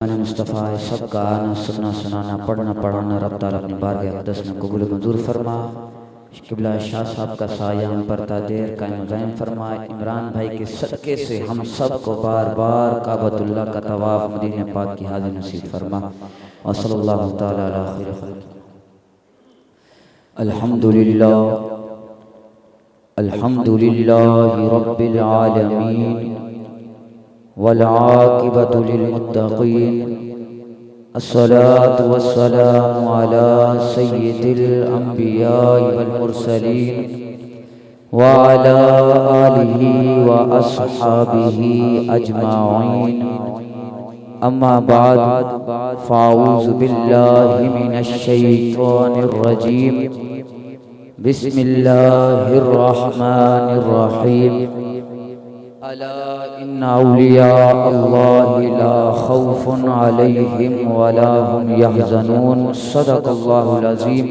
मुस्तफ़ा सबका आना सुनना सुनाना पढ़ना पढ़ाना रब ताला अपनी बारगाह अक़दस में कबूल मंजूर फरमा। किबला शाह साहब का साया हम पर तादेर कायम दायम फरमा। इमरान भाई के सदक़े से हम सब को बार बार काबतुल्लाह का तवाफ़ मदीने पाक की हाज़िर नसीब फरमा। व सल्लल्लाहु तआला अला खैरि खल्क़िही। अल्हम्दुलिल्लाह अल्हम्दुलिल्लाहि रब्बिल आलमीन वल आक़िबतु लिल मुत्तक़ीन। अस्सलातु वस्सलामु अला सय्यिदिल अंबिया वल मुरसलीन व अला आलिहि व अस्हाबिहि अजमाइन। अम्मा बाद फ़अऊज़ु बिल्लाहि मिनश शैतानिर रजीम। बिस्मिल्लाहिर रहमानिर रहीम। अला इन्ना औलिया अल्लाहि ला खौफुन अलैहिम वला हुम यहज़नून। सदक़ल्लाहुल अज़ीम।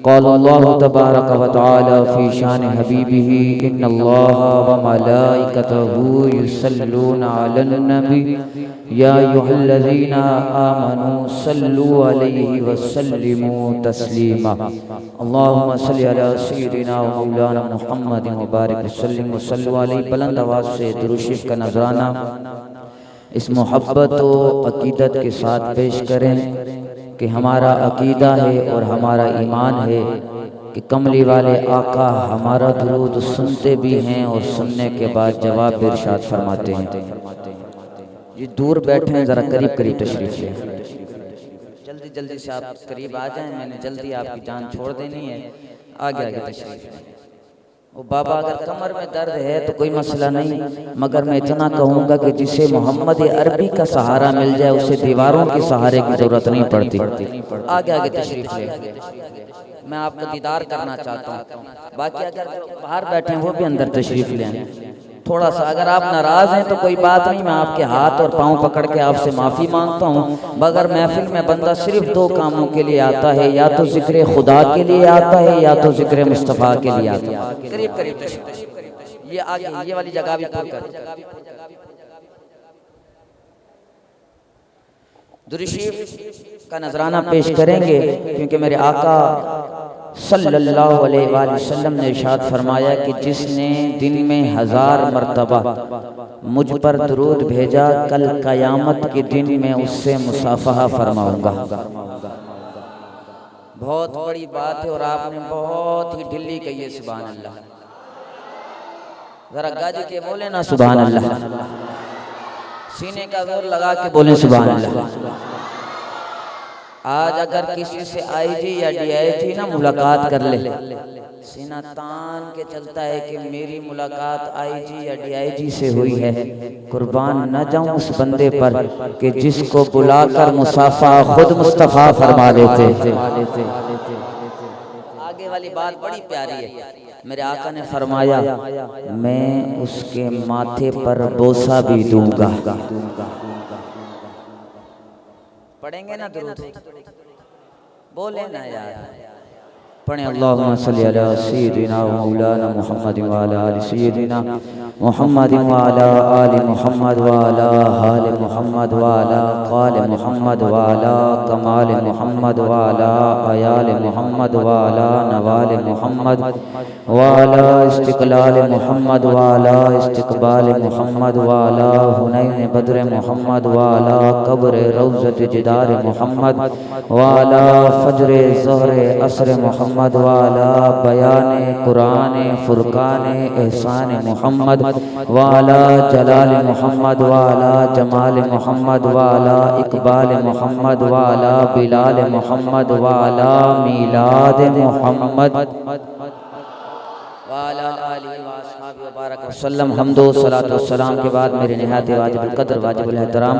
क़ाला अल्लाहु तबारक व तआला फ़ी शान हबीबिही इन्नल्लाहा व मलाइकतहू युसल्लूना अलन नबी या अय्युहल्लज़ीना आमनू सल्लू अलैहि व सल्लिमू तस्लीमा। अल्लाहुम्मा सल्लि अला सय्यिदिना व मौलाना मुहम्मदिन व बारिक वसल्लिम व सल्लु अलैहि। बुलंद आवाज़ से दुरूद शरीफ का नजराना इस मोहब्बत व अकीदत के साथ पेश करें कि हमारा अकीदा है और हमारा ईमान है कि कमली वाले आका हमारा दुरूद सुनते भी हैं और सुनने के बाद जवाब भी इरशाद फरमाते हैं। ये दूर बैठे हैं, ज़रा करीब करीब तशरीफ लें। जल्दी जल्दी से आप करीब आ जाएं, मैंने जल्दी आपकी जान छोड़ देनी है। आगे आगे तशरीफ लें। वो बाबा अगर कमर में दर्द है तो कोई मसला नहीं, मगर मैं इतना कहूँगा कि जिसे मोहम्मद अरबी का सहारा मिल जाए उसे दीवारों के सहारे की जरूरत नहीं पड़ती। आगे आगे तशरीफ ले, मैं आपका दीदार करना चाहता हूँ। बाकी अगर बाहर बैठे हैं वो भी अंदर तशरीफ लें। थोड़ा सा अगर आप नाराज हैं तो कोई बात नहीं, मैं आपके हाथ और पाँव पकड़ के आपसे माफ़ी मांगता हूँ। मगर महफिल में बंदा सिर्फ दो कामों के लिए आता है, या तो जिक्र खुदा के लिए आता है या तो जिक्र मुस्तफ़ा के लिए आता है। करीब करीब ये आगे ये वाली जगह भी पूरी कर। दुरूद शरीफ का नजराना पेश करेंगे क्योंकि मेरे आका सल्लल्लाहु अलैहि वसल्लम ने इरशाद फरमाया कि जिसने दिन में 1000 मरतबा मुझ पर दुरूद भेजा, कल क़यामत के दिन में उससे मुसाफहा फरमाऊंगा। बहुत बड़ी बात है और आपने बहुत ही ढिल्ली कही है। सुभान अल्लाह, जरा गाजी के बोले ना सुभान अल्लाह, सीने का जोर लगा के बोले सुभान अल्लाह। आज अगर किसी से आईजी या डीआईजी ना मुलाकात कर ले, सीना तान के चलता है कि मेरी मुलाकात आईजी या डीआईजी से हुई है, कुर्बान न जाऊं उस बंदे पर कि जिसको बुलाकर मुसाफा खुद मुस्तफा फरमा लेते। आगे वाली बात बड़ी प्यारी है। मेरे आका ने फरमाया मैं उसके माथे पर बोसा भी दूंगा। पढ़ेंगे ना दुरूद, बोले ना यार, पढ़े अल्लाहुम्मा सल्ली अला सय्यिदिना व मौलाना मुहम्मद व अला आलि सय्यिदिना मुहम्मद व अला आलि मुहम्मद व अला हाल मुहम्मद व अला क़ाल मुहम्मद व अला कमाल मुहम्मद व अला अयाल मुहम्मद व अला नवाल मुहम्मद व अला इस्तिक़लाल मुहम्मद व अला इस्तिक़बाल मुहम्मद व अला हुनैन बद्र मुहम्मद व अला क़ब्र रौज़त जिदार मुहम्मद व अला फज्र ज़हर असर मुहम्मद व अला बयान कुरान फुरकान एहसान मुहम्मद व अला जलाल मुहम्मद व अला जमाल मुहम्मद व अला इकबाल मुहम्मद व अला बिलाल मुहम्मद व अला मीलाद मुहम्मद वसल्लम। हम्दो सलातो वस्सलाम के बाद मेरे निहायत वाजिबुल कद्र वाजिबुल एहतराम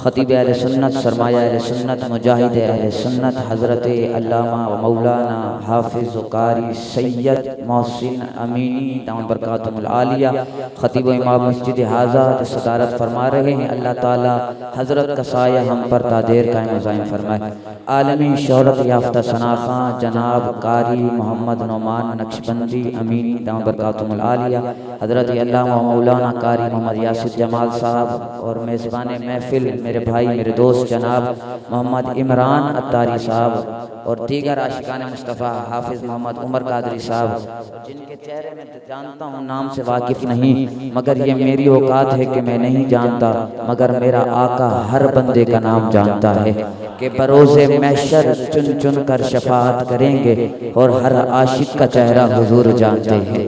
खतीब अहले सुन्नत सरमाया अहले सुन्नत मुजाहिद अहले सुन्नत हज़रत अल्लामा व मौलाना हाफिज़ कारी सैयद मोहसिन अमीनी दामत बरकातुहुल आलिया खतीब इमाम मस्जिद हाज़ा जो सदारत फरमा रहे हैं, अल्लाह ताला हज़रत का साया हम पर तादेर कायम ज़ायम फरमाए। आलमी शोहरत याफ्ता सनाख़ां जनाब कारी मोहम्मद नौमान नक्शबंदी अमीनी दामत बरकातुहुल आलिया हज़रत अल्लामा मौलाना कारी मोहम्मद यासिर जमाल साहब और मेज़बान महफिल मेरे भाई मेरे दोस्त जनाब मोहम्मद इमरान अत्तारी साहब और दीगर आशिकान मुस्तफ़ा हाफिज़ मोहम्मद उमर कादरी साहब, जिनके चेहरे में जानता हूँ नाम से वाकिफ़ नहीं, मगर ये मेरी औकात है कि मैं नहीं जानता, मगर मेरा आका हर बंदे का नाम जानता है कि बरोज़े महशर चुन चुन कर शफाअत करेंगे और हर आशिक का चेहरा हुजूर जानते हैं।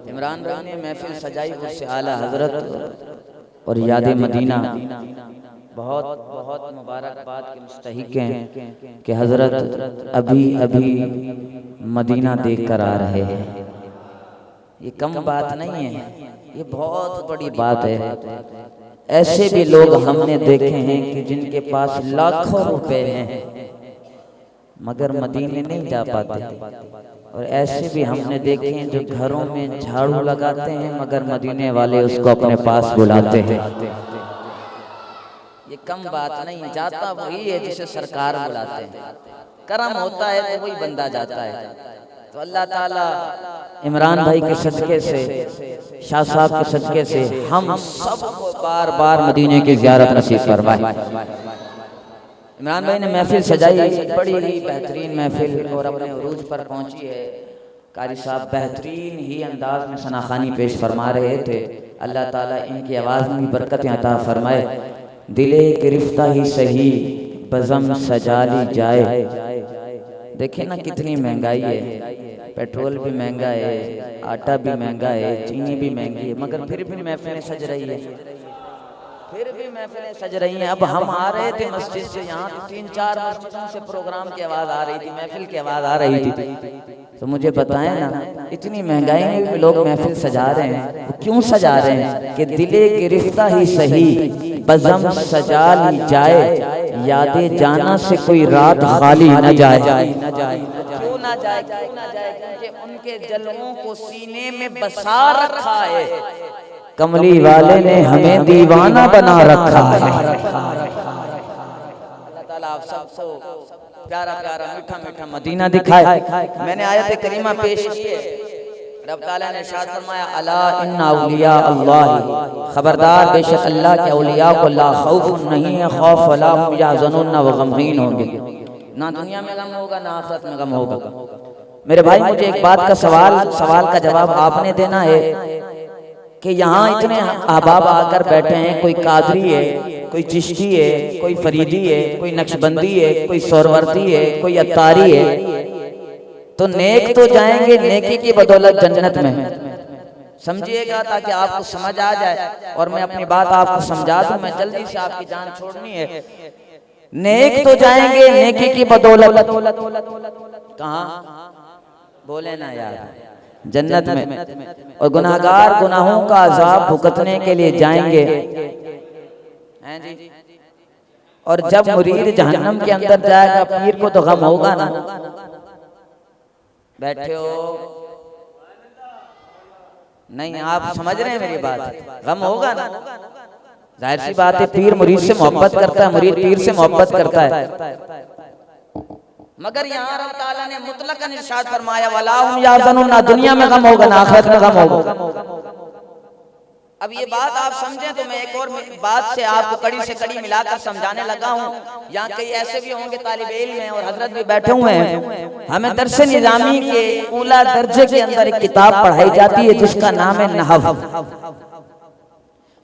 इमरान भाई ने महफिल सजाई, उससे आला हजरत और याद मदीना बहुत बहुत मुबारकबाद के मुस्तहिक हैं कि हजरत अभी अभी मदीना देख कर आ रहे हैं। ये कम बात नहीं है, ये बहुत बड़ी बात है। ऐसे भी लोग हमने देखे हैं कि जिनके पास लाखों रुपए हैं मगर मदीने नहीं जा पाते, और ऐसे भी हमने देखे हैं जो घरों में झाड़ू लगाते हैं मगर मदीने वाले उसको अपने पास बुलाते हैं। ये कम बात नहीं, जाता वही है जिसे सरकार बुलाते हैं। करम होता है तो वही बंदा जाता है। तो अल्लाह ताला इमरान भाई के सदके से, शाह साहब के सदके से हम सबको बार बार मदीने की ज़ियारत नसीब फरमाए। इमरान भाई ने महफिल सजाई, बड़ी ही बेहतरीन महफिल और अपने उरूज पर पहुंची है। कारी साहब बेहतरीन ही अंदाज में सनाखानी पेश फरमा रहे थे। अल्लाह ताला इनकी आवाज़ में बरकतें अता फरमाए। दिले गिरफ्ता ही सही बज़म सजा ली जाए। देखिए ना कितनी महंगाई है, पेट्रोल भी महंगा है, आटा भी महंगा है, चीनी भी महंगी है, मगर फिर भी महफिलें सज रही है, फिर भी महफिलें सज रही हैं। अब हम आ रहे थे मस्जिद से, यहाँ तो 3-4 मस्जिदों से प्रोग्राम की आवाज़ आ रही थी, महफिल की आवाज़ आ रही थी। तो मुझे बताएं ना, इतनी महंगाई में भी लोग महफिल सजा रहे हैं, क्यों सजा रहे हैं? कि दिले गिरफ्ता ही सही बज़म सजा ली जाए, यादे जाना से कोई रात खाली न जाए। क्यों ना जाए? क्यों ना जाए? क्योंकि उनके जलवों को सीने में बसा रखा है, कमली वाले ने हमें दीवाना बना रखा है। अल्लाह ताला आप सबको प्यारा प्यारा मीठा मीठा मदीना दिखाए। मैंने आयत करीमा पेश की है, रब ताला ने इरशाद फरमाया अला इन्ना औलिया अल्लाह, खबरदार बेशक अल्लाह के औलिया को ला खौफ नहीं है, खौफ वला हुम यहज़नून, न वो गमगीन होंगे, ना दुनिया में गम होगा ना आखिरत में गम होगा। मेरे भाई मुझे एक बात का सवाल का जवाब आपने देना है कि यहाँ इतने अहबाब आकर बैठे हैं, कोई कादरी है, कोई चिश्ती है, कोई फरीदी है, कोई नक्शबंदी है, कोई सोरवर्दी है, कोई अत्तारी है, तो नेक तो जाएंगे नेकी की बदौलत जन्नत में। समझिएगा ताकि आपको समझ आ जाए और मैं अपनी बात आपको समझा दूं। मैं जल्दी से आपकी जान छोड़नी है। नेक तो जाएंगे नेकी की बदौलत, कहाँ बोले ना यार, जन्नत में। और गुनाहगार गुनाहों का अजाब भुगतने के लिए जाएंगे, हैं जी। और जब मुरीद जहन्नम के अंदर जाएगा, पीर को तो गम होगा ना। बैठे हो नहीं, आप समझ रहे हैं मेरी बात? गम होगा ना, जाहिर सी बात है। पीर मुरीद से मोहब्बत करता है, मुरीद पीर से मोहब्बत करता है, मगर यहाँ रब ताला ने मुतलकन इरशाद फरमाया वला हुम यहज़नून, ना दुनिया में गम होगा ना आखिरत में गम होगा। अब ये बात आप समझें तो मैं एक और बात से आपको कड़ी से कड़ी मिलाकर समझाने लगा हूँ। यहाँ कई ऐसे भी होंगे तालिब इल्म हैं और हजरत भी बैठे हुए हैं। हमें दरसे निजामी के ऊला दर्जे के अंदर एक किताब पढ़ाई जाती है जिसका नाम है नहव।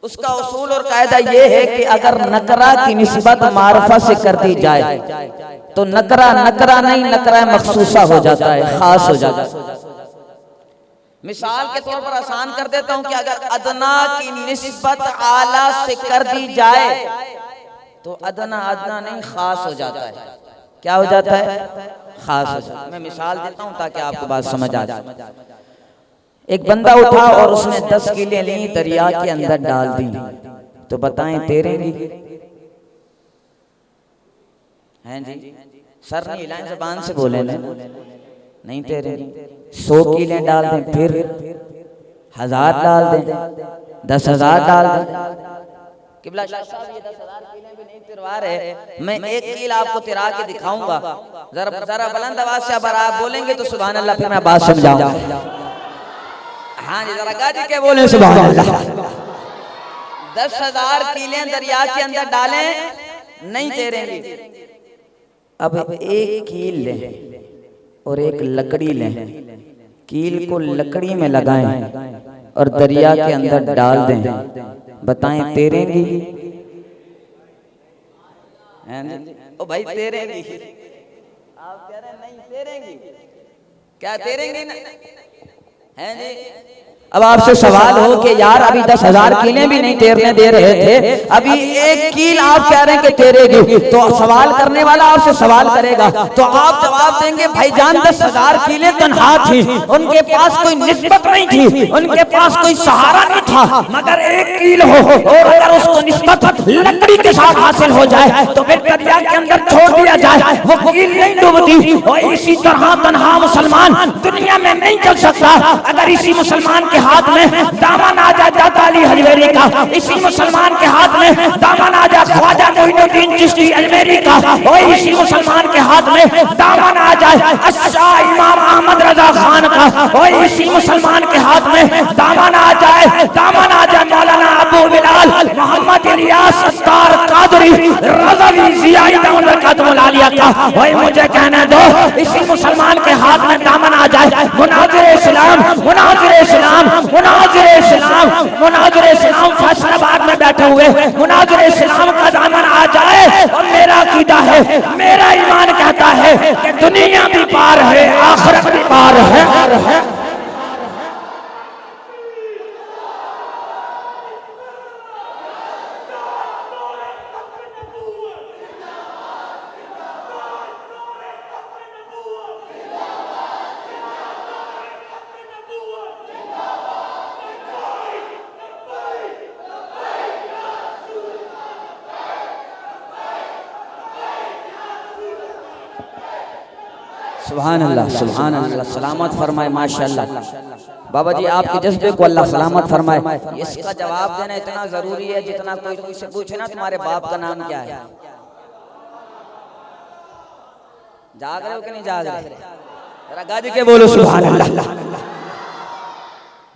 उसका उसूल और कायदा ये है कि अगर नकरा की निस्बत मारफा से कर दी जाए तो नकरा नकरा नहीं, नकरा मखसूसा हो जाता है, खास हो जाता है। मिसाल के तौर पर आसान कर देता हूं कि अगर अदना की निस्बत आला से कर दी जाए तो अदना अदना नहीं खास हो जाता है। क्या हो जाता है? खास हो जाता है। मैं मिसाल देता हूं ताकि आपको बात समझ आ जाए। एक बंदा उठा और उसने 10 किले ली, दरिया के अंदर डाल दी, तो बताएं तैरेंगी? हैं जी? सर नहीं हिलाएं, ज़बान से बोले नहीं तैरेंगी। 100 किले डाल दें, फिर 1000 डाल दें, 10,000 डाल दें। किबला शाह साहब ये 10,000 किले भी नहीं तिरवा रहे, मैं एक कील आपको तिरा के दिखाऊंगा। जरा बुलंद आवाज से अगर आप बोलेंगे तो सुभान अल्लाह, फिर मैं बात समझाऊंगा। हाँ जी, जरा गाजी के बोले सुभान अल्लाह। 10,000 कीले दरिया के अंदर डालें नहीं तैरेंगी। अब एक कील लें और एक लकड़ी लें, कील को लकड़ी में लगाएं और दरिया के अंदर डाल दें, बताएं तैरेंगी? ओ भाई तैरेंगी? आप कह रहे हैं नहीं तैरेंगी, क्या तैरेंगी ना? हैं जी? अब आपसे सवाल हो कि यार अभी 10,000 कीलें भी नहीं तैरने दे रहे थे, अभी एक कील आप कह रहे हैं कि तैरेगी, तो सवाल करने वाला आपसे सवाल करेगा तो आप जवाब देंगे भाईजान 10,000 कीलें तन्हा थी, उनके पास कोई निस्बत नहीं थी, उनके पास कोई सहारा नहीं था, मगर एक कील हो और अगर उसको निस्बत लकड़ी के साथ हासिल हो जाए तो फिर दरिया के अंदर छोड़ दिया जाए, वो कील नहीं डूबती। और इसी तरह तन्हा मुसलमान दुनिया में नहीं चल सकता। अगर इसी मुसलमान के हाथ में दामन आ जाए दाता अली हजवेरी का, इसी मुसलमान के हाथ में दामन आ जाए ख्वाजा मोइनुद्दीन चिश्ती अजमेरी का, और इसी मुसलमान के हाथ में दामन आ जाए शाह इमाम अहमद रजा खान का, और इसी मुसलमान के हाथ में दामन आ जाए मौलाना अबू बिलाल मोहम्मद इलियास सत्तार कादरी रज़वी ज़ियाई बरकातुहुल आलिया का, और मुझे कहने दो इसी मुसलमान के हाथ में दामन आ जाए मुनाज़िर इस्लाम फैसलाबाद में बैठे हुए मुनाज़िर इस्लाम का दामन आ जाए, और मेरा अकीदा है, मेरा ईमान कहता है कि दुनिया भी पार है आखिरत भी पार है। सुभान अल्लाह, सुभान अल्लाह, सलामत फरमाए माशाअल्लाह। बाबा जी आपके जज्बे को अल्लाह सलामत फरमाए। इसका जवाब देना इतना जरूरी है जितना कोई तुमसे पूछे ना तुम्हारे बाप का नाम क्या है। जाग रहे हो कि नहीं जाग रहे? जरा गाजी के बोलो सुभान अल्लाह।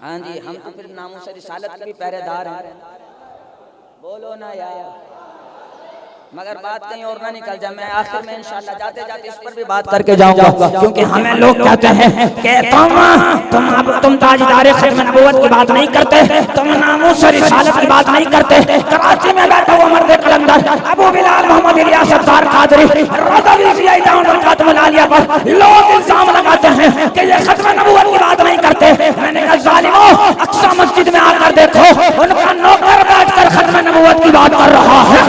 हाँ जी, हम तो फिर नामों से रिसालत के भी पहरेदार हैं, बोलो ना यार, मगर बात कहीं और ना निकल जाए। मैं आखिर में इंशाल्लाह जाते जाते इस पर भी बात करके जाऊंगा, क्योंकि हमें लोग कहते हैं कि तुम ताजदारे खत्म नबूवत की बात नहीं करते, तुम नामूस रिसालत की बात नहीं करते। कराची में बैठा हुआ मर्द कलंदर अबू बिलाल मोहम्मद इलियास सत्तार कादरी रज़वी ज़ियाई बरकातुहुल आलिया पर लोग इल्जाम लगाते हैं कि ये खत्म नबूवत की बात नहीं करते। मैंने कहा जालिमों, अक्सा मस्जिद में आकर देखो, उनका नौकर बैठकर खत्म नबूवत की बात कर रहा है।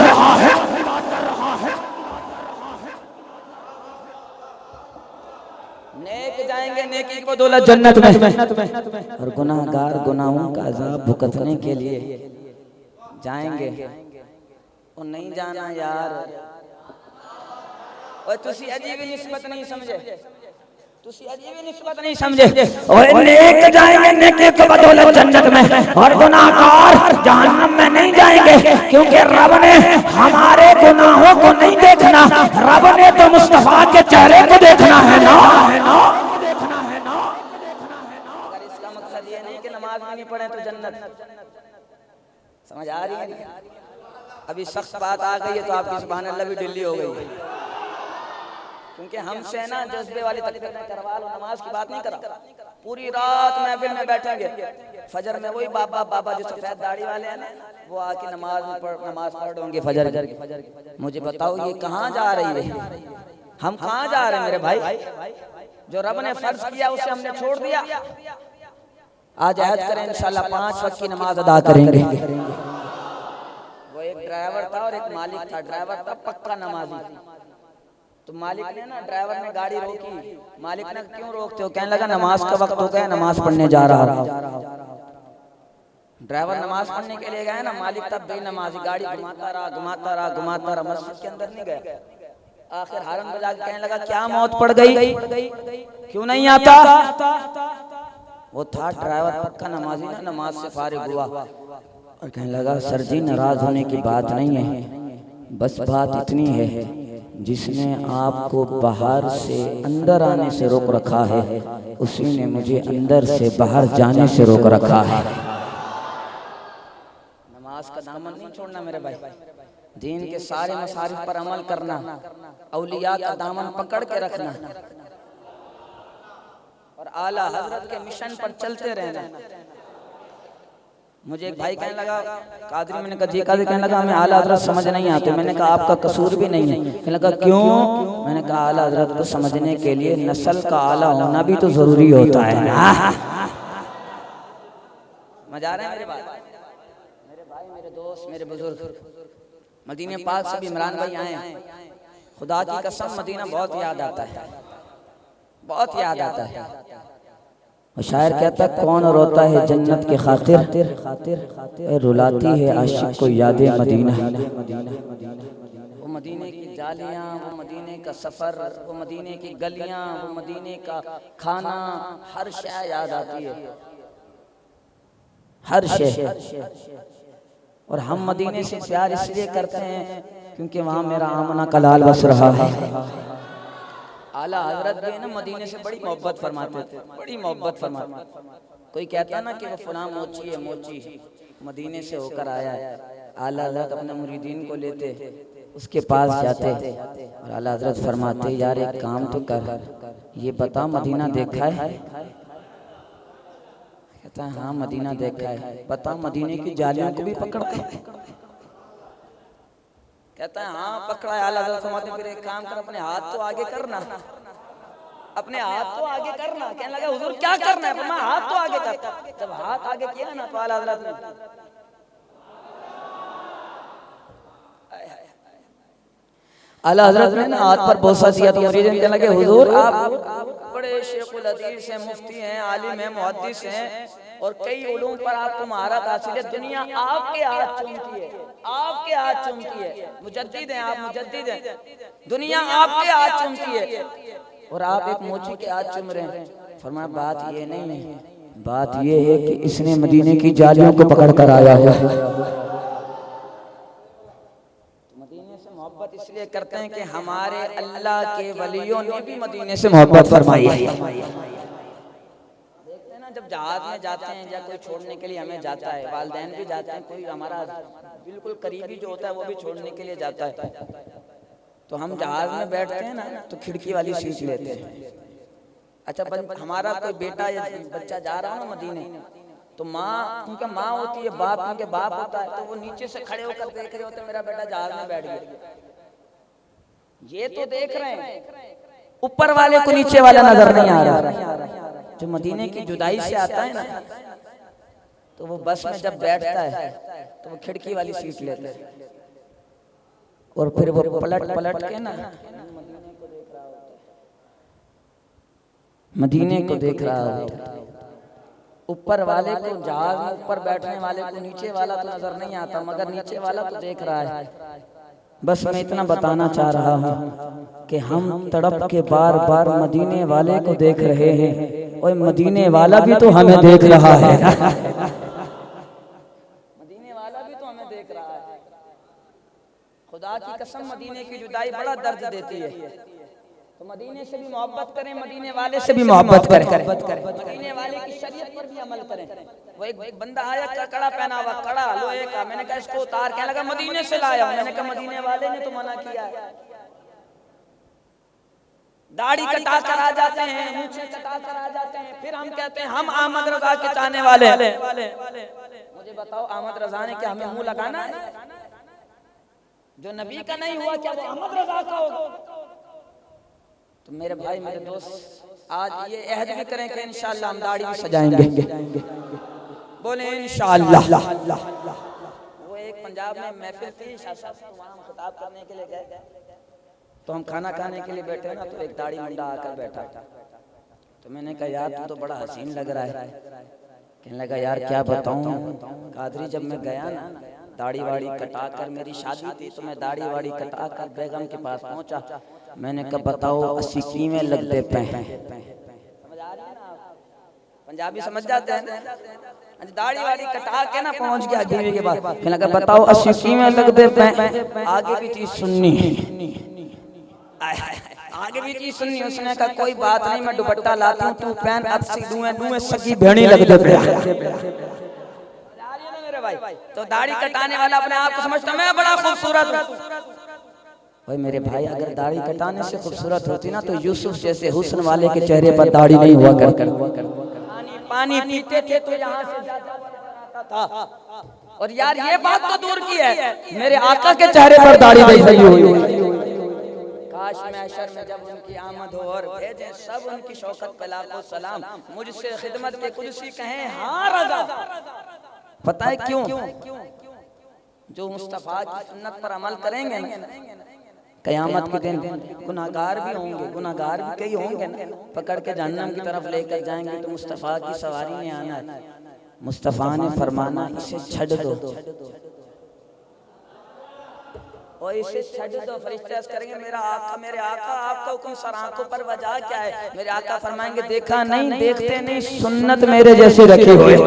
जाएंगे नेकी की बदौलत जन्नत में, और गुनाहगार गुनाहों का अज़ाब भुगतने के लिए जाएंगे। और नहीं जाना यार, और तुसी अजीब निस्बत नहीं समझे, तुसी अजीब निस्बत नहीं समझे। और नेक जाएंगे नेकी की बदौलत जन्नत में, और गुनाहगार जहन्नम में नहीं जाएंगे, क्योंकि रब ने हमारे गुनाहों को नहीं देखना, रब ने तो मुस्तफा के चेहरे को देखना है ना। नमाज नहीं पढ़े तो जन्नत, समझ आ रही है? अभी सख्त बात आ गई है तो आपकी सुभान अल्लाह भी ढिल्ली हो गई, क्योंकि हमसे ना जज्बे वाली तकबीर करवा लो, नमाज की बात नहीं करा। पूरी रात महफिल में बैठेंगे, फजर में वही बाबा जो सफेद दाढ़ी वाले हैं ना, वो आके नमाज पढ़ होंगे फजर। मुझे बताओ ये कहाँ जा रही है? हम कहाँ जा रहे हैं मेरे भाई? जो रब ने फर्ज किया उसे हमने छोड़ दिया। आज अहद करें इंशाल्लाह 5 वक्त की नमाज अदा करेंगे। वो एक ड्राइवर था और एक मालिक था। ड्राइवर था पक्का नमाजी, तो मालिक ने ना, ड्राइवर ने गाड़ी रोकी। मालिक ने क्यों रोकते हो? कहने लगा नमाज का वक्त हो गया, नमाज पढ़ने जा रहा हूं। ड्राइवर नमाज पढ़ने के लिए गया ना, मालिक तब बेनमाजी गाड़ी घुमाता रहा, मस्जिद के अंदर नहीं गया। आखिर हारन बजा के कहने लगा क्या मौत पड़ गई, क्यों नहीं आता? वो था ड्राइवर पक्का नमाजी ना, नमाज से फारिग हुआ और कहने लगा सर जी नाराज होने की बात नहीं है, बस बात इतनी है जिसने आपको बाहर से अंदर आने से रोक रखा है, उसी ने मुझे अंदर से बाहर जाने से रोक रखा है। नमाज का दामन नहीं छोड़ना मेरे भाई, दीन के सारे मसारिफ पर अमल करना, औलिया का दामन पकड़ के रखना और आला हजरत के मिशन पर चलते रहना। मुझे एक भाई कहने लगा कादरी, मैंने कहा जी कादरी, कहने लगा हमें आला हजरत समझ नहीं आते। मैंने कहा आपका कसूर भी नहीं है। कहने लगा क्यों? मैंने कहा आला हजरत को समझने के लिए नस्ल का आला होना भी तो जरूरी होता है ना। मजा आ रहा है मेरे भाई, मेरे दोस्त, मेरे बुजुर्ग। मदीने पाक से भी इमरान भाई आए, खुदा की कसम मदीना बहुत याद आता है, बहुत याद आता है। और शायर कहता है कौन रोता है जन्नत के खातिर, रुलाती है आशिक को यादें मदीना। वो मदीने की जालियां, वो मदीने का सफर, वो मदीने की गलियां, वो मदीने का खाना, हर शय याद आती है, हर शय। और हम मदीने से प्यार इसलिए करते हैं क्योंकि वहां मेरा आमना का लाल बस रहा है। आला हजरत भी है ना, मदीने से बड़ी मोहब्बत फरमाते थे, बड़ी मोहब्बत फरमाते। कोई कहता ना कि वो फलां मोची है, मोची मदीने से होकर आया है। आला हजरत अपने मुरीदीन को लेते, उसके पास जाते और आला हजरत फरमाते यार एक काम तो कर, ये बता मदीना देखा है? कहता है हाँ मदीना देखा है। बता मदीने की जालियों को भी पकड़ा है? कहता है हाँ पकड़ा है। आला हज़रत फरमाते फिर एक काम कर, अपने हाथ तो आगे करना, अपने हाथ तो आगे करना। कहने लगा हुजूर क्या करना है? फरमाया हाथ तो आगे कर। जब हाथ आगे किया ना तो आला हज़रत ने आला हज़रत ने हाथ पर बोसा दिया तो मुरीद कहने लगे हुजूर आप बड़े शेखुल हदीस हैं, मुफ्ती हैं, आलिम हैं, मुहद्दिस हैं और कई उलूम पर आपको महारत हासिल है। दुनिया आपके हाथ चूमती है, आपके हाथ चूमती है। मुजद्दिद हैं आप, मुजद्दिद हैं। दुनिया आपके हाथ चूमती है और आप एक मोची के हाथ चूम रहे हैं। फरमाया बात ये नहीं है, बात ये है कि इसने मदीने की जालियों को पकड़ कर आया है। मदीने से मोहब्बत इसलिए करते हैं कि हमारे अल्लाह के वलियों ने भी मदीने से मोहब्बत फरमाई है। जब जहाज में जाते हैं या कोई छोड़ने के लिए हमें जाता है, वालिदैन भी जाते हैं, कोई हमारा बिल्कुल करीबी जो होता है वो भी छोड़ने के लिए जाता है, तो हम जहाज में बैठते हैं ना तो खिड़की वाली सीट लेते हैं। अच्छा हमारा कोई बेटा या बच्चा जा रहा हो ना मदीने, तो माँ उनका माँ होती है, बाप उनके बाप होता है, तो वो नीचे से खड़े होकर देख रहे होते हैं मेरा बेटा जहाज में बैठ गया। ये तो देख रहे हैं, ऊपर वाले को नीचे वाला नजर नहीं आ रहा। जो मदीने की जुदाई से आता है ना, तो वो बस में जब बैठता है तो वो खिड़की वाली सीट लेता है और फिर वो पलट पलट के ना मदीने को देख रहा होता है। ऊपर वाले को, जहाज में ऊपर बैठने वाले को नीचे वाला तो नजर नहीं आता, मगर नीचे वाला तो देख रहा है। बस मैं इतना बताना चाह रहा हूँ कि हम तड़प के बार बार मदीने वाले को देख रहे हैं और मदीने वाला भी तो हमें देख रहा है। मदीने वाला भी तो हमें देख रहा है। खुदा की कसम मदीने की जुदाई बड़ा दर्द देती है। तो मदीने से भी मोहब्बत करें, मदीने वाले से भी मोहब्बत करें, मदीने वाले की शरीयत पर भी अमल करें। वो एक बंदा आया कड़ा पहना हुआ, कड़ा लोहे का, मैंने कहा इसको उतार, कहने लगा मदीने से लाया। मैंने कहा मदीने वाले ने तो मना किया। दाढ़ी कटा कर आ जाते हैं, मूंछें कटा कर आ जाते हैं, फिर हम कहते हैं हम अहमद रजा के चाहने वाले हैं। मुझे बताओ अहमद रजा ने क्या हमें मुंह लगाना है? जो नबी का नहीं हुआ क्या वो अहमद रजा का होगा? तो मेरे भाई, मेरे दोस्त, आज ये अहद भी करें कि इंशाअल्लाह हम दाढ़ी भी सजाएंगे। बोले इंशाअल्लाह। वो एक पंजाब में महफिल थी, शाह वहाँ खिताब करने के लिए गए, तो हम खाना खाने के लिए बैठे ना, तो एक दाढ़ी मुंडा आकर बैठा। तो मैंने कहा यार तू तो बड़ा हसीन लग रहा है। कहने लगा यार क्या बताऊं कादरी, जब मैं गया ना दाढ़ी वाड़ी कटा कर, मेरी शादी थी तो मैं दाढ़ी वाड़ी कटा कर बेगम के पास पहुंचा। मैंने कहा बताओ 80 कीमें लगते पे। समझ आ रही है ना? पंजाबी समझ जाते हैं। दाढ़ी वाड़ी कटा के ना पहुंच गया बीवी के पास। कहने लगा बताओ 80 कीमें लगते पे। आगे भी चीज सुननी। आगे भी की सुननी, उसने कहा कोई बात नहीं, मैं दुपट्टा लाती हूँ, तू पहन, अब सी दूं सगी भेड़ी लग दे मेरे भाई। तो दाढ़ी कटाने वाला अपने आप को समझता मैं बड़ा खूबसूरत हूँ। भाई मेरे भाई, अगर दाढ़ी कटाने से खूबसूरत होती ना तो यूसुफ जैसे हुस्न वाले के चेहरे पर दाढ़ी नहीं हुआ कर। पानी पीते थे तो यहाँ से आता था। और यार ये बात तो दूर की है, मेरे आका के चेहरे पर दाढ़ी नहीं हुई। काश महशर में जब उनकी आमद हो और भेजे सब उनकी शौकत पे लाखों सलाम, मुझसे खिदमत के कुदसी कहें हाँ रज़ा। पता है क्यों? जो मुस्तफा की सुन्नत पर अमल करेंगे ना, कयामत के दिन गुनाहगार भी होंगे, गुनाहगार भी कई होंगे ना, पकड़ के जहन्नम की तरफ लेकर जाएंगे तो मुस्तफा की सवारी में आना है। मुस्तफा ने फरमाना इसे छड़ दो, और इसे छड़ दो। फरिश्ते अर्ज़ करेंगे मेरे आका आपका हुक्म सर आंखों पर वजह क्या है? मेरे आका फरमाएंगे देखा नहीं, देखते नहीं, सुन्नत मेरे जैसी रखी हुई है,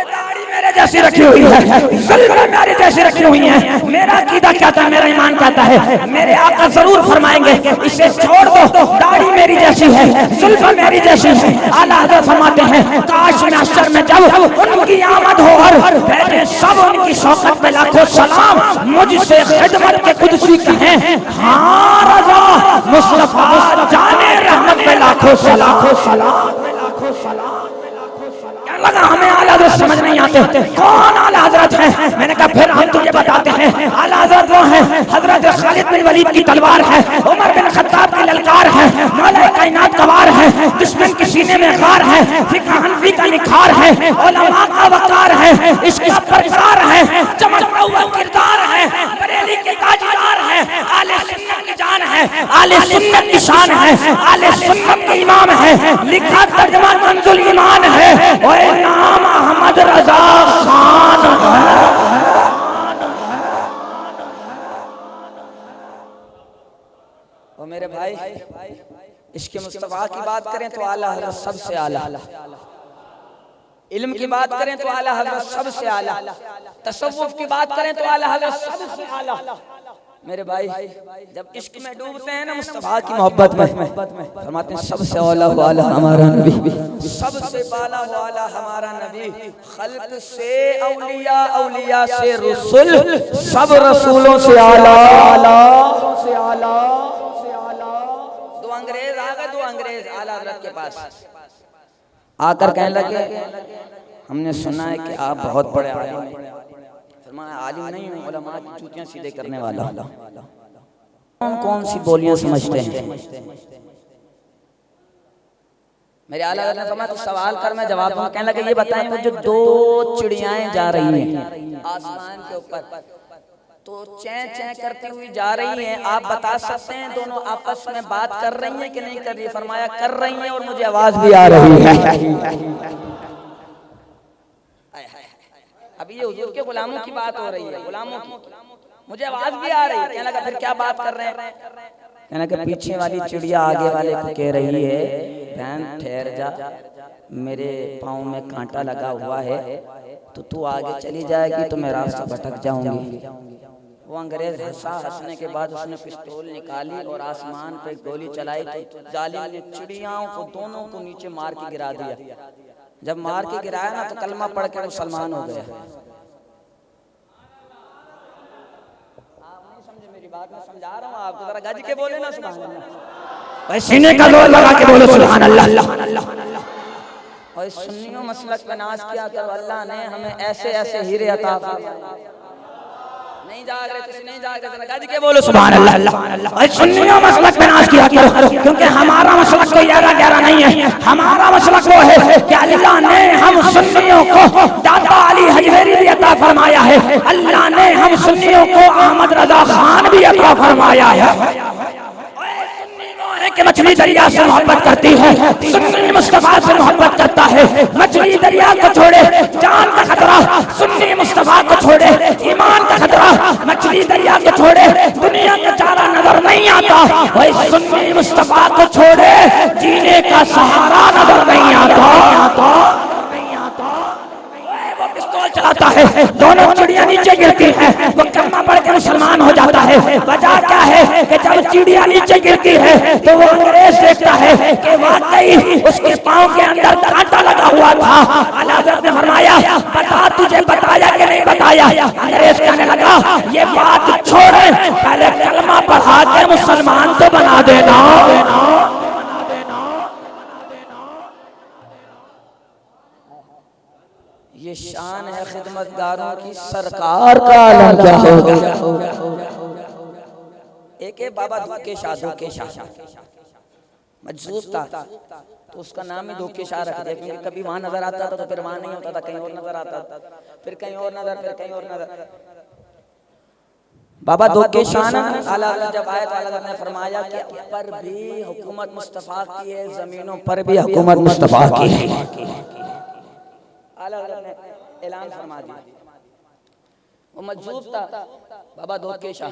दाढ़ी मेरे जैसी रखी हुई है, जुल्फ़ें मेरे जैसी रखी हुई हैं। मेरा अकीदा कहता है, मेरा ईमान कहता है, मेरे आका जरूर फरमाएंगे इसे छोड़ दो, दाढ़ी मेरी जैसी है, जुल्फ़ें मेरी जैसी है। आला हज़रत फरमाते हैं काश महशर में जब उनकी आमद हो और भेजे सब उनकी शौकत पे लाखों सलाम, मुझसे खिदमत के कुदसी कहें हाँ रज़ा। मुस्तफा जाने रहमत पे लाखों सलाम। लगा हमें आला हज़रत समझ नहीं आते, कौन आला हज़रत है? मैंने कहा फिर हम तुझे बताते हैं। आला हज़रत वो है, हज़रत खालिद बिन वलीद की तलवार है, उमर बिन खत्ताब की ललकार है, मौला कायनात गवार है, दुश्मन के सीने में गार है, फिक़्ह हनफी का निखार है, उलमा का वकार है, इसका प्रचार है, चमकता हुआ किरदार है, बरेली के ताजदार है, आले सुन्नत की जान है, आले सुन्नत की शान है, आले सुन्नत के इमाम है, लिखा तर्जुमा मंजुल ईमान है, नाम अहमद रजा खान है। और मेरे भाई, इसके मुस्तफा की बात करें तो आला हज़रत सबसे आला, इल्म की बात करें तो आला हज़रत सबसे आला, तसव्वुफ की बात करें तो आला हज़रत सबसे आला। मेरे भाई जब इश्क में डूबते हैं ना मुस्तफा की मोहब्बत में, फरमाते हैं सबसे औला वाला हमारा नबी, सबसे बाला वाला हमारा नबी, खल्क से औलिया, औलिया से रसूल, सब रसूलों से आला। दो अंग्रेज आ गए, दो अंग्रेज आला हज़रत के पास आकर कहने लगे हमने सुना है कि आप बहुत बड़े आलिम हैं। आलिम नहीं हूँ, उलमा की जूतियां सीधे करने वाला। कौन सी बोलियां समझते हैं? मेरे आला हज़रत ने फरमाया तो सवाल कर, मैं जवाब दूंगा। कहने लगे ये बताएं वो जो दो चिड़ियाएं जा रही हैं आसमान के ऊपर, तो चैं चैं करती हुई जा रही हैं, आप बता सकते हैं दोनों आपस में बात कर रही हैं कि नहीं कर रही? फरमाया कर रही हैं और मुझे आवाज भी आ रही है। अभी ये हुजूर के गुलामों की बात हो रही है, गुलामों की, मुझे आवाज भी आ रही है। कहने लगा फिर क्या बात कर रहे हैं? कहने लगा पीछे वाली चिड़िया आगे वाले को कह रही है बहन ठहर जा, मेरे पाँव में कांटा लगा हुआ है, तो तू आगे चली जाएगी तो मैं रास्ता भटक जाऊंगी। वो अंग्रेज हंसा, हंसने के बाद उसने पिस्तौल निकाली और आसमान पे गोली चलाई तो जालिम ने चिड़ियाओं को दोनों को नीचे मार के गिरा दिया। जब मार के गिराया ना तो कलमा पढ़ के मुसलमान हो गया। आप नहीं समझे मेरी बात, मैं समझा रहा हूँ आपको, जरा गज के बोले ना सुभान अल्लाह, भाई सीने का जोर लगा के बोलो सुभान अल्लाह। और सुन्नियों मसलक पे नाज किया करो, अल्लाह ने हमें ऐसे ऐसे हीरे अता फरमाए। नहीं जाग रहे, तुझे नहीं जाग रहे, गज के बोलो सुभान अल्लाह। और सुन्नियों मसलक पे नाज किया करो, क्योंकि हमारा मसलक कोई गहरा गहरा नहीं है। हमारा मसलक वो है कि अल्लाह ने हम सुन्नियों को दादा अली हजवेरी भी अता फरमाया है, अल्लाह ने हम सुन्नियों को अहमद रजा खान भी अता फरमाया है। कि मछली दरिया से मोहब्बत करती है, सुन्नी मुस्तफा से मोहब्बत करता है। मछली दरिया को छोड़े जान का खतरा, सुन्नी मुस्तफा को छोड़े ईमान का खतरा। मछली दरिया को छोड़े दुनिया का चारा नजर नहीं आता, वही सुन्नी मुस्तफा को छोड़े जीने का सहारा नजर नहीं आता। चलाता है, दोनों चिड़िया नीचे गिरती है, वो कलमा पढ़ के मुसलमान हो जाता है। वजह क्या है कि जब चिड़िया नीचे गिरती है तो वो अंग्रेज देखता है कि वाकई उसके पांव के अंदर कांटा लगा हुआ था। आला हज़रत ने फरमाया बता तुझे बताया कि नहीं बताया। अंग्रेज कहने लगा ये बात छोड़, पहले कलमा पढ़ा के मुसलमान तो बना देना। ये शान है खिदमतगारों की, सरकार का आलम क्या होगा। एक बाबा धोखे शाह मजसूस था तो उसका नाम ही धोखे शाह रख दिया, क्योंकि कभी वहां नजर आता था तो फिर वहां नहीं होता था, कहीं और नजर आता था, फिर कहीं और नजर, फिर कहीं और नजर। बाबा धोखे शाह आला हज़रत जब आए तो आला हज़रत ने फरमाया कि ऊपर भी हुकूमत मुस्तफा की है, जमीनों पर भी हुकूमत मुस्तफा की है। आला हज़रत ने ऐलान फरमा दिया। वो मजसूस था बाबा धोखे शाह।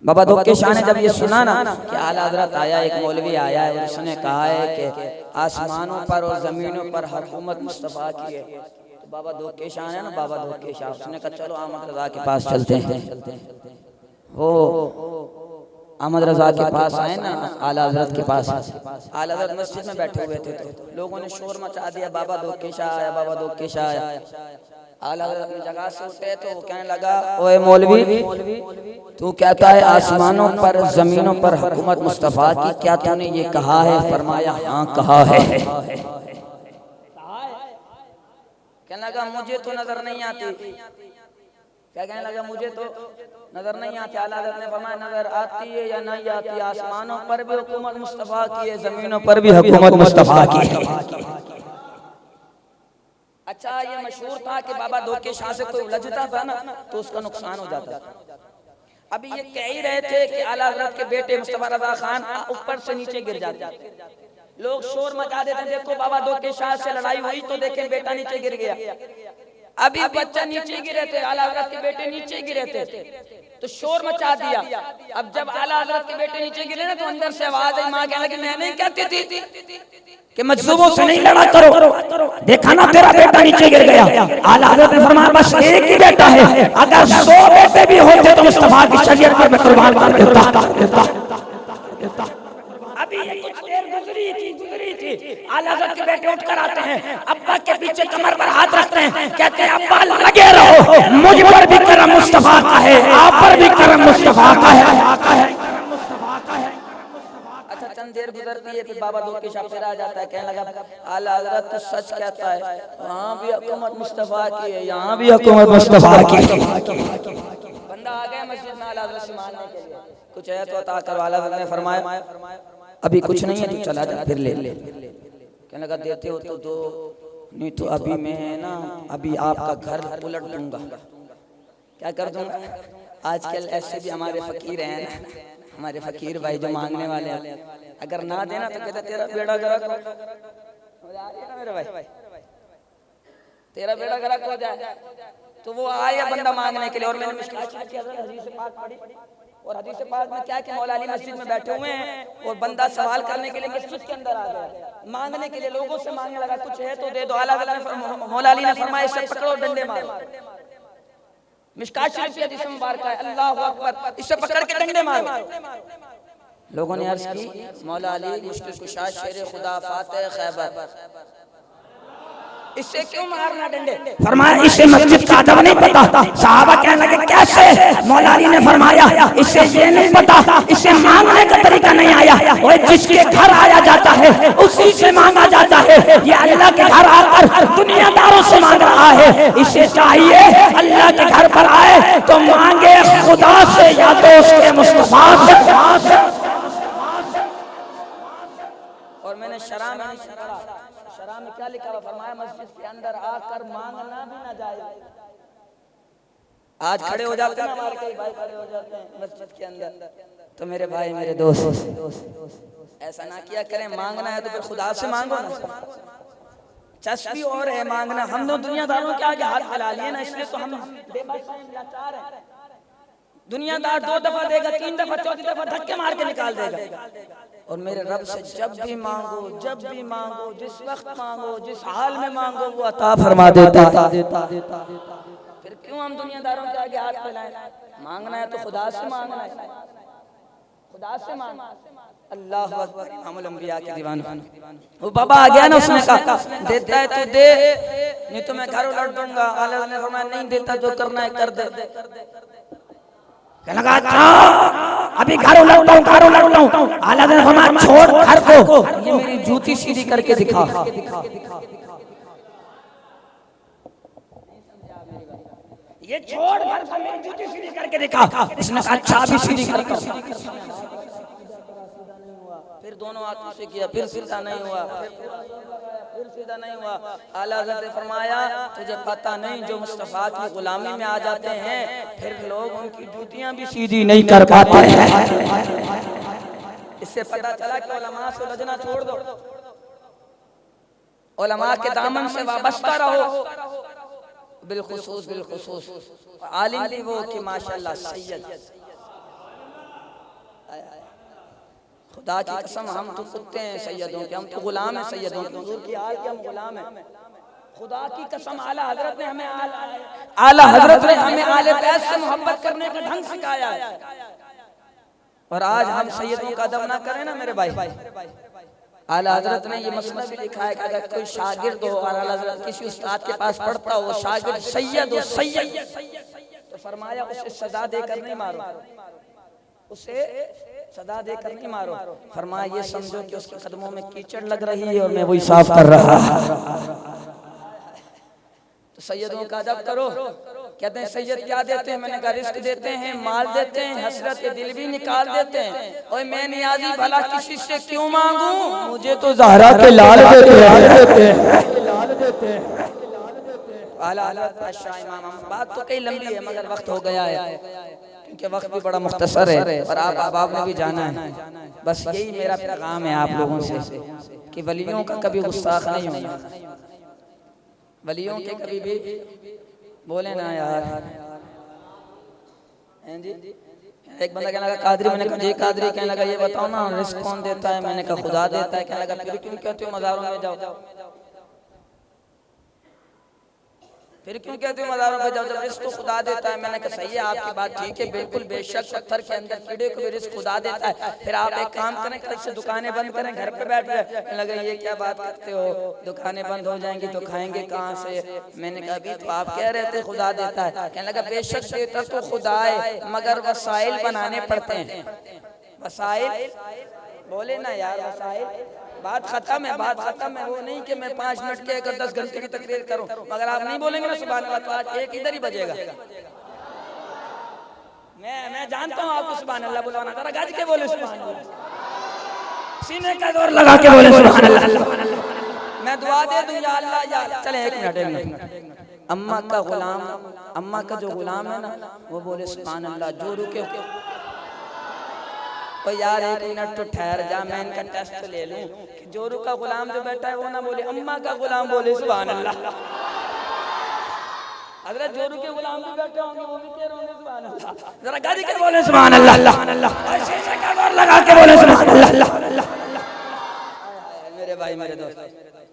बाबा धोखे शाह ने जब ये सुना ना कि आला हज़रत आया, एक मौलवी आया है और उसने कहा है कि आसमानों पर और ज़मीनों पर हुकूमत मुस्तफ़ा की है, तो बाबा धोखे शाह है ना, बाबा धोखे शाह, उसने कहा चलो अहमद रज़ा के पास चलते हैं। वो अहमद रज़ा के पास आए ना, आला हज़रत के पास। आला हज़रत मस्जिद में बैठे हुए थे तो लोगों ने शोर मचा दिया, बाबा धोखे शाह आया, बाबा धोखे शाह आया। आला हज़रत अपनी जगह से उठे तो वो कहने लगा ओए मौलवी तू कहता है आसमानों पर ज़मीनों पर हुकूमत मुस्तफ़ा की, क्या तूने ये कहा है? फरमाया हाँ कहा है। कहने लगा मुझे तो नजर नहीं आती। क्या कहने लगा मुझे तो नजर नहीं आती। आला हज़रत ने फरमाया नजर आती है या नहीं आती, आसमानों पर भी हुकूमत मुस्तफ़ा की है, ज़मीनों पर भी हुकूमत मुस्तफ़ा की है। अच्छा ये मशहूर था कि बाबा धोखे शाह से कोई उलझता था ना तो उसका नुकसान हो जाता था। अभी ये कह ही रहे थे कि आला हज़रत के बेटे मुस्तफा रज़ा खान ऊपर से नीचे गिर जाते, लोग शोर मचा देते, देखो बाबा धोखे शाह से लड़ाई हुई तो देखे बेटा नीचे गिर गया। अभी बच्चा नीचे गिरे थे, आला हज़रत के बेटे नीचे गिरे थे तो शोर मचा दिया। अब जब आला हज़रत के बेटे नीचे गिरे ना तो अंदर से आवाज आई, माँ कहने लगी मैं नहीं कहती थी कि मजलूमों से नहीं लड़ा करो, देखा ना तेरा बेटा नीचे गिर गया। आला हज़रत ने फरमाया बस एक ही बेटा है, अगर 100 बेटे भी होते तो मुस्तफा की शरीयत पर मैं कुर्बान कर देता। अभी कुछ देर गुजरी थी, आला हज़रत के बेटे उठकर आते हैं, अब्बा के पीछे कमर पर हाथ रखते हैं, कहते हैं अब्बा लगे रहो, मुझ पर भी करम मुस्तफा का है, आप पर भी करम मुस्तफा का है। अच्छा चंद देर गुजरती है फिर बाबा धोखे शाह फिर आ जाता है, कहने लगा आला हज़रत तो सच कहता है, वहाँ भी हुकूमत मुस्तफा की है, यहाँ भी हुकूमत मुस्तफा की है। बंदा आ गया मस्जिद में आला हज़रत से मानने के लिए, कुछ है तो अता करो। आला हज़रत ने फरमाया अभी कुछ नहीं है, तू चला जा फिर ले। कहने लगा देते हो तो दो, नहीं तो अभी मैं ना अभी आपका घर उलट दूंगा। क्या कर दूंगा? आजकल ऐसे भी हमारे फकीर हैं ना, हमारे फकीर भाई जो मांगने वाले हैं, अगर ना देना तो कहते तेरा बेड़ा गर्क हो जाए ना मेरे भाई, तेरा बेड़ा गर्क हो जाए। तो वो आया बंदा मांगने के लिए और मैंने हदीस पाक पढ़ी और हदीस पाक में क्या कि मौला अली मस्जिद में बैठे हुए हैं और बंदा सवाल करने के लिए मस्जिद के अंदर आ गया, मांगने के लिए लोगों से मांगने लगा कुछ है तो दे दो। आला हज़रत ने मौला अली ने फरमाया इसे पकड़ो डंडे मारो। मिशकात शरीफ की हदीस मुबारक है, अल्लाहु अकबर, इसे पकड़ के डंडे मारो। लोगों ने अर्ज की मौला अली मुश्किल कुशा शेर खुदा फातिह खैबर, इससे क्यों मारना डंडे? फरमाया इसे मस्जिद का अदब नहीं पता। सहाबा कहने लगे कैसे? मौला अली ने फरमाया इसे ये नहीं पता, इसे मांगने का तरीका नहीं आया। वो जिसके घर आया जाता है उसी से मांगा जाता है, ये अल्लाह के घर आकर दुनियादारों से मांग रहा है। इसे चाहिए अल्लाह के घर पर आए तो मांगे खुदा से या तो उसके मुस्तफा से। और मैंने शरा में क्या लिखा हुआ? फरमाया मस्जिद के अंदर आकर मांगना भी ना जाए। आज खड़े हो जाते हैं हमारे कई भाई खड़े हो जाते हैं मस्जिद के अंदर, तो मेरे भाई मेरे दोस्त ऐसा ना किया करें। मांगना है तो फिर खुदा से मांगो ना, चस्पी और है मांगना। हम लोग दुनियादारों के आगे हाथ फैला लिए ना, इसलिए तो हम लाचार हैं। दुनियादार 2 दफा देगा, 3 दफा, 4थी दफा धक्के मार के निकाल देगा। और मेरे रब से जब भी मांगो, जिस वक्त मांगो, जिस हाल में मांगो वो अता फरमा देता। फिर क्यों हम दुनियादारों के आगे हाथ फैलाएं? मांगना है तो खुदा से मांगना है, खुदा से मांग। अल्लाह अकबर। इमामुल अंबिया के दीवाना। वो बाबा आ गया ना, उसने कहा देता है तो दे, नहीं तो मैं घर उलट दूंगा। आला ने फरमाया नहीं देता, जो करना है कर दे। कहने लगा अच्छा अभी घर उलटता हूँ, घर उलटता हूँ। आला ने फरमाया छोड़ घर को, ये मेरी जूती सीधी करके दिखा। ये छोड़ घर को, मेरी जूती सीधी करके दिखा। इसने कहा अच्छा अभी सीधी करता हूँ। फिर दोनों हाथों से किया, फिर सीधा नहीं हुआ, फिर सीधा नहीं हुआ। आला हज़रत ने फरमाया तुझे पता नहीं, जो मुस्तफा की गुलामी में आ जाते हैं फिर लोग उनकी जूतियां भी सीधी नहीं कर पाते हैं। इससे पता चला कि उलमा से उलझना छोड़ दो, उलमा के दामन से वाबस्ता रहो। बिलखुसूस आलिम भी वो कि माशाअल्लाह सैयद। खुदा की कसम हम तो कुत्ते हैं सैयदों के, हम तो गुलाम हैं सैयदों के। हुजूर की हाल के हम गुलाम हैं। खुदा की कसम आला हजरत ने हमें आले बैत से मोहब्बत करने का ढंग सिखाया है। और आज हम सैयदों का अदब ना करें ना मेरे भाई। आला हजरत ने ये मसला भी लिखा है कि अगर कोई शागिर्द हो और आला हजरत किसी उस्ताद के पास पढ़ता हो, शागिर्द सैयद हो सैयद, तो फरमाया उसे सजा देकर नहीं मारो, उसे सदा देकर नहीं मारो। फरमाया ये समझो कि उसके कदमों में कीचड़ लग रही है और मैं वही साफ कर रहा। तो सैयदों का अदब करो। कहते हैं सैयद क्या देते हैं? मैंने कहा रिस्क देते हैं, माल देते हैं, हसरत के दिल भी निकाल देते हैं। और मैं नियाजी भला किसी से क्यों मांगू, मुझे तो ज़हरा के लाल देते हैं। बात तो कई लंबी है मगर वक्त हो गया है, क्योंकि वक्त भी बड़ा मुख्तसर है और आप अहबाब में भी जाना है। बस यही मेरा पैगाम है आप लोगों से कि वलियों का कभी गुस्ताख नहीं होना, वलियों के कभी भी बोले ना यार। जी एक बंदा कहने लगा कादरी, मैंने कहा जी कादरी, कहने लगा ये बताओ ना रिस्क कौन देता है? मैंने कहा खुदा देता है। कहने लगा फिर क्यों कहते हो मज़ारों में जाओ, फिर क्यों कहते हो मज़ारों पे जाओ जब रिस्क तो खुदा देता है? मैंने कहा सही है आपकी बात ठीक है, बिल्कुल बेशक पत्थर के अंदर कीड़े को भी रिस्क खुदा देता है। फिर आप एक काम करें, कल से दुकानें बंद करें, घर पे बैठ जाए। लगा ये क्या बात करते हो, दुकानें बंद हो जाएंगी तो खाएंगे कहाँ से? मैंने कहा अभी तो आप कह रहे थे खुदा देता है। कहने लगा बेशक देता तो खुदा है, मगर वसाइल बनाने पड़ते हैं। वसाइल बोले ना यार, वसाइल बात खत्म है, बात खत्म है। वो नहीं कि मैं 5 मिनट के 10 घंटे की तकरीर करूं, मगर आप नहीं बोलेंगे ना सुभान अल्लाह तो आज एक इधर ही बजेगा। मैं जानता हूं आपको सुभान अल्लाह बुलवाना, जरा गज के बोले सुभान अल्लाह, सीने का जोर लगा के बोले सुभान अल्लाह। मैं दुआ दे दूं या अल्लाह या चले एक मिनट। अम्मा का गुलाम, अम्मा का जो गुलाम है ना वो बोले सुभान अल्लाह। जो रुके तो यार एक मिनट तो ठहर जा, मैं इनका टेस्ट ले लूं। जोरू का गुलाम जो बैठा है वो ना बोले, अम्मा का गुलाम बोले सुभान अल्लाह। हजरत जोरू के गुलाम भी बैठे होंगे, वो भी कह रहे होंगे सुभान अल्लाह। जरा गाड़ी के बोले सुभान अल्लाह, शीशे का जोर लगा के बोले सुभान अल्लाह। मेरे भाई मेरे दोस्त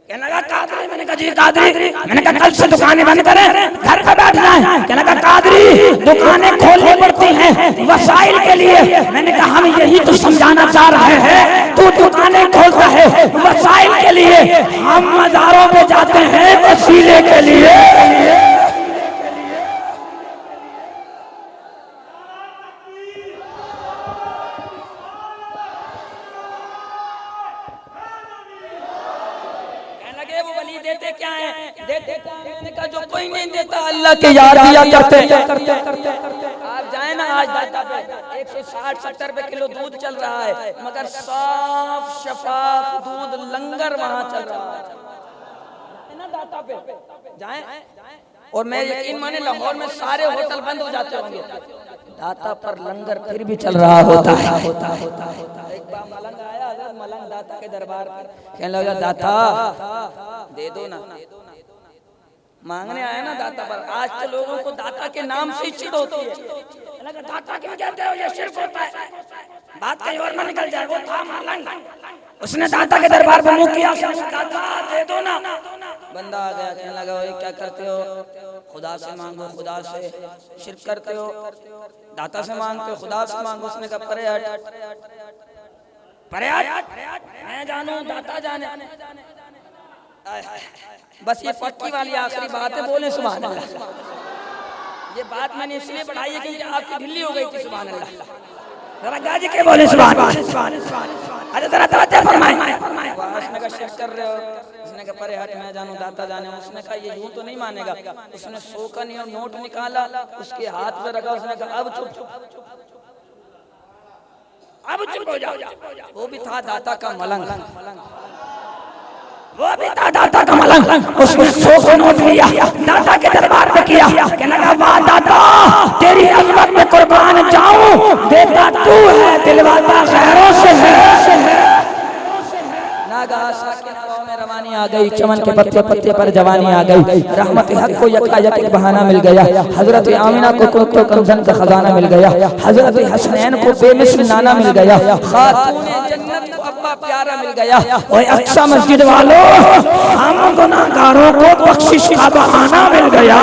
कहने लगा कादरी, मैंने कहा जी कादरी, मैंने कहा कल से दुकानें बंद करें, घर पे बैठ जाएं। कहने लगा कादरी दुकानें खोलनी पड़ती हैं वसाइल के लिए। मैंने कहा हम यही तो समझाना चाह रहे हैं, तू दुकानें खोलता है वसाइल के लिए, हम मज़ारों पे जाते हैं वसीले के लिए। देते क्या है? देते क्या है? मैंने कहा जो कोई नहीं देता अल्लाह के याद दिया करते। आप जाए ना आज दाता पे 160-70 रुपए किलो दूध चल रहा है, मगर साफ शफाफ दूध लंगर वहाँ चल रहा है ना दाता पे जाए। और मैं यकीन माने लाहौर में सारे होटल बंद हो जाते होंगे, दाता पर लंगर फिर भी चल रहा होता है। एक बार मलंग आया, हज़रत मलंग दाता के दरबार पर, कहने लगा दाता दे दो ना, मांगने आया ना दाता पर। आज के लोगों को दाता के नाम से चिढ़ होती है। लगा दाता क्यों कहते हो, ये शिर्क होता है। बात कहीं और में निकल जाए। वो था मलंग, उसने दाता के दरबार पर मुंह किया, दाता दे दो ना। बंदा आ गया, कहने लगा भाई क्या करते हो? खुदा से मांगो, खुदा से शिरक करते हो, दाता से मांगते हो, खुदा से मांगो। उसने कहा परे हट, परे हट, मैं जानूं दाता जाने। बस ये पक्की वाली आखिरी बात है, बोले सुभान अल्लाह। ये बात मैंने इसलिए बढ़ाई है क्योंकि आपकी ढिल्ली हो गई थी। सुभान अल्लाह, जरा गाजी के बोले सुभान अल्लाह। अरे जरा तवज्जो फरमाएं। उसने कहा शिरक कर रहे हो। उसने कहा परे हट, मैं जानूं दाता जाने। उसने कहा ये यूं तो नहीं मानेगा। उसने 100 का नोट निकाला, उसके हाथ में रखा। उसने कहा अब चुप, अब चुप हो जाओ। वो भी था दाता का मलंग, वो भी था दाता का मलंग। उसने 100 का नोट लिया, दाता के दरबार में किया, कहने लगा वाह दाता, तेरी अजमत में कुर्बान जाऊं, देता तू है, दिलवाता गैरों से है। नागा साकिन हवाओं में रवानी आ गई, चमन के पत्ते पत्ते पर जवानी आ गई। रहमत हक को यकायक एक बहाना मिल गया। हजरत आमिना को कुत्तो कंजन का खजाना मिल गया। हजरत हसनैन को बेमिसल नाना मिल गया। खातूने जन्नत को अब्बा प्यारा मिल गया। ओए अक्सा मस्जिद वालों, हम गुनाहगारों को बख्शिश का बहाना मिल गया।